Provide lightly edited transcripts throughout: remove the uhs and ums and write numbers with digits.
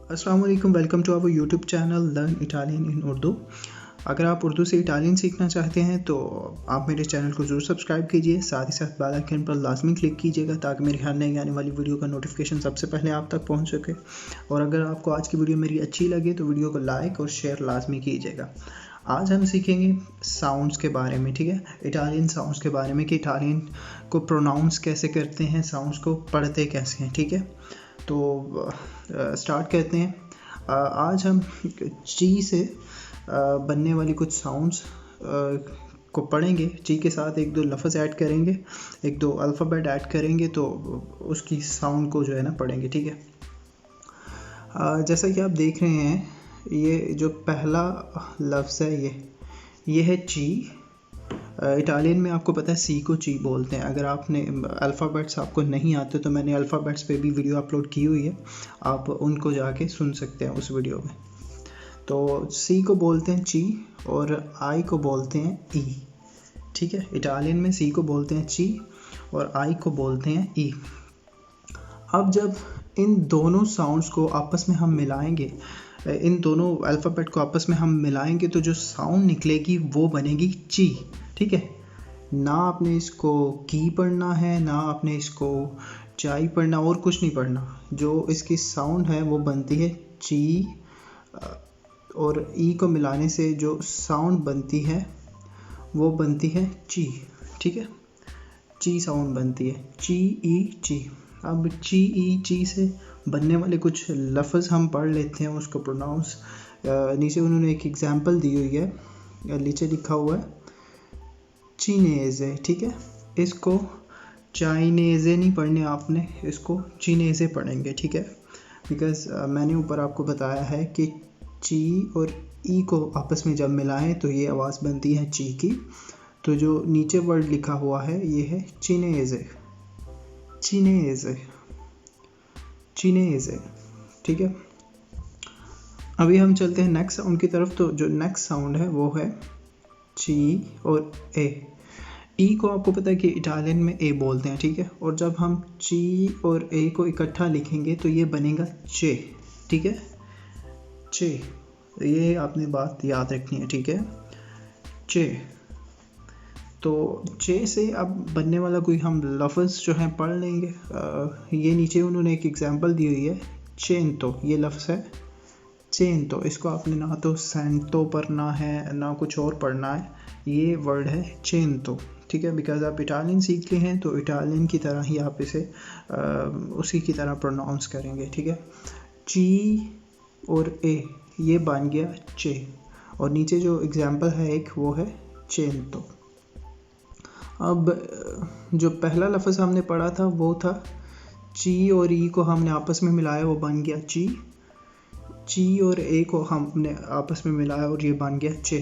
अस्सलाम वालेकुम, welcome to our YouTube channel learn Italian in Urdu. अगर आप उर्दू से इटालियन सीखना चाहते हैं तो आप मेरे चैनल को ज़रूर सब्सक्राइब कीजिए, साथ ही साथ बेल आइकन पर लाजमी क्लिक कीजिएगा ताकि मेरी हर नई आने वाली वीडियो का नोटिफिकेशन सबसे पहले आप तक पहुंच सके। और अगर आपको आज की वीडियो मेरी अच्छी लगे तो वीडियो को लाइक और शेयर लाजमी कीजिएगा। आज हम सीखेंगे साउंड्स के बारे में, ठीक है, इटालियन साउंड्स के बारे में कि इटालियन को प्रोनाउंस कैसे करते हैं, साउंड्स को पढ़ते कैसे हैं, ठीक है। तो स्टार्ट करते हैं। आज हम ची से बनने वाली कुछ साउंड्स को पढ़ेंगे। ची के साथ एक दो लफ्ज़ ऐड करेंगे, एक दो अल्फ़ाबेट ऐड करेंगे, तो उसकी साउंड को जो है ना पढ़ेंगे, ठीक है। जैसा कि आप देख रहे हैं, ये जो पहला लफ्ज़ है ये है ची। इटालियन में आपको पता है सी को ची बोलते हैं। अगर आपने अल्फ़ाबेट्स आपको नहीं आते तो मैंने अल्फ़ाबेट्स पे भी वीडियो अपलोड की हुई है, आप उनको जाके सुन सकते हैं उस वीडियो में। तो सी को बोलते हैं ची और आई को बोलते हैं ई, ठीक है। इटालियन में सी को बोलते हैं ची और आई को बोलते हैं ई। अब जब इन दोनों साउंड्स को आपस में हम मिलाएंगे, इन दोनों अल्फ़ाबेट को आपस में हम मिलाएंगे तो जो साउंड निकलेगी वो बनेगी ची, ठीक है। ना आपने इसको की पढ़ना है, ना आपने इसको चाई पढ़ना, और कुछ नहीं पढ़ना। जो इसकी साउंड है वो बनती है ची, और ई को मिलाने से जो साउंड बनती है वो बनती है ची, ठीक है। ची साउंड बनती है, ची ई ची। अब ची ई ची से बनने वाले कुछ लफ्ज़ हम पढ़ लेते हैं, उसको प्रोनाउंस। नीचे उन्होंने एक एग्जांपल दी हुई है, नीचे लिखा हुआ है चीनेज़े, ठीक है। इसको चाइनेज़े नहीं पढ़ने आपने, इसको चीनेज़े पढ़ेंगे, ठीक है। बिकॉज़ मैंने ऊपर आपको बताया है कि ची और ई को आपस में जब मिलाएं तो ये आवाज़ बनती है ची की। तो जो नीचे वर्ड लिखा हुआ है ये है चीनेज़े, चीनेज़े, चीनेज़े, ठीक है। अभी हम चलते हैं नेक्स्ट साउंड की तरफ। तो जो नेक्स्ट साउंड है वो है ची और ए। ई को आपको पता है कि इटालियन में ए बोलते हैं, ठीक है। और जब हम ची और ए को इकट्ठा लिखेंगे तो ये बनेगा चे, ठीक है, चे। ये आपने बात याद रखनी है, ठीक है, चे। तो चे से अब बनने वाला कोई हम लफ्ज़ जो है पढ़ लेंगे। ये नीचे उन्होंने एक एग्जांपल दी हुई है, चेंतो, ये लफ्ज़ है चेंतो। इसको आपने ना तो सेंटो पढ़ना है ना कुछ और पढ़ना है, ये वर्ड है चेंतो, ठीक है। बिकॉज आप इटालियन सीख लिए हैं तो इटालियन की तरह ही आप इसे उसी की तरह प्रोनाउंस करेंगे, ठीक है। ची और ए ये बन गया चे, और नीचे जो एग्जांपल है एक वो है चेंतो। अब जो पहला लफ्ज़ हमने पढ़ा था वो था ची और ई को हमने आपस में मिलाया, वो बन गया ची। ची और ए को हमने आपस में मिलाया और ये बन गया चे।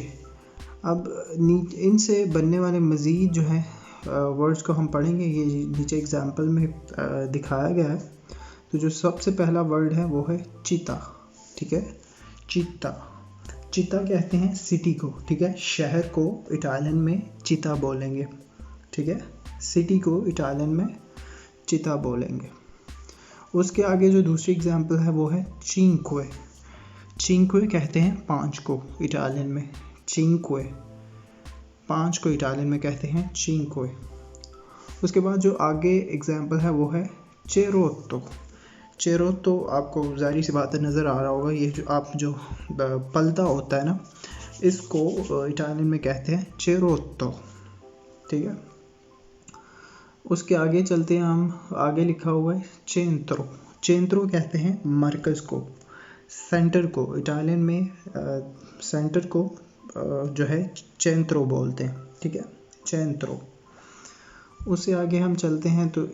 अब इनसे बनने वाले मज़ीद जो है वर्ड्स को हम पढ़ेंगे, ये नीचे एग्जांपल में दिखाया गया है। तो जो सबसे पहला वर्ड है वो है चिता, ठीक है, चिता। चिता कहते हैं सिटी को, ठीक है। शहर को इटालियन में चिता बोलेंगे, ठीक है। सिटी को इटालियन में चिता बोलेंगे। उसके आगे जो दूसरी एग्जांपल है वो है चिंक्वे। चिंक्वे कहते हैं पाँच को इटालियन में, चिंक्वे। पाँच को इटालियन में कहते हैं चिंक्वे। उसके बाद जो आगे एग्जांपल है वो है चेरोत्तो। चेरोत्तो आपको ज़ाहिर सी बात है नज़र आ रहा होगा, ये जो आप जो पलदा होता है ना, इसको इटालियन में कहते हैं चेरोत्तो, ठीक है। उसके आगे चलते हैं हम, आगे लिखा हुआ है चेंत्रो। चेंत्रो कहते हैं मरकज़ को, सेंटर को। इटालियन में सेंटर को जो है चेंत्रो बोलते हैं, ठीक है, चेंत्रो। उससे आगे हम चलते हैं तो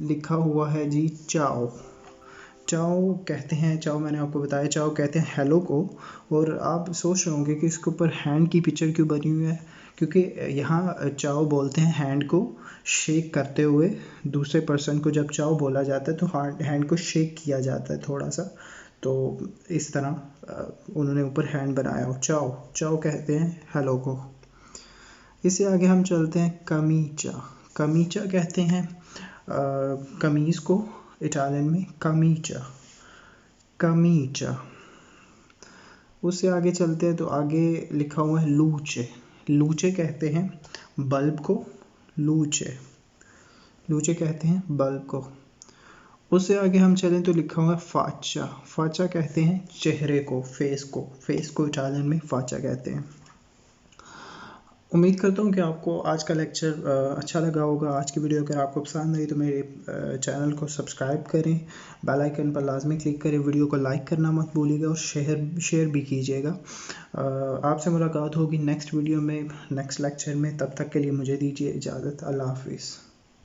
लिखा हुआ है जी चाओ। चाओ कहते हैं, चाओ मैंने आपको बताया, चाओ कहते हैं हेलो को। और आप सोच रहे होंगे कि इसके ऊपर हैंड की पिक्चर क्यों बनी हुई है, क्योंकि यहाँ चाओ बोलते हैं हैंड को शेक करते हुए। दूसरे पर्सन को जब चाओ बोला जाता है तो हैंड को शेक किया जाता है थोड़ा सा, तो इस तरह उन्होंने ऊपर हैंड बनाया हो। चाओ, चाओ कहते हैं हेलो को। इससे आगे हम चलते हैं कमीचा। कमीचा कहते हैं कमीज़ को इटालियन में कमीचा। कमीचा। उससे आगे चलते हैं तो आगे लिखा हुआ है लूचे। लूचे कहते हैं बल्ब को, लूचे लूचे कहते हैं बल्ब को। उससे आगे हम चलें तो लिखा हुआ है फाचा। फाचा कहते हैं चेहरे को, फेस को। फेस को इटालियन में फाचा कहते हैं। उम्मीद करता हूँ कि आपको आज का लेक्चर अच्छा लगा होगा। आज की वीडियो अगर आपको पसंद आई तो मेरे चैनल को सब्सक्राइब करें, बेल आइकन पर लाजमी क्लिक करें, वीडियो को लाइक करना मत भूलिएगा और शेयर भी कीजिएगा। आपसे मुलाकात होगी नेक्स्ट वीडियो में, नेक्स्ट लेक्चर में। तब तक के लिए मुझे दीजिए इजाज़त। अल्लाह हाफिज़।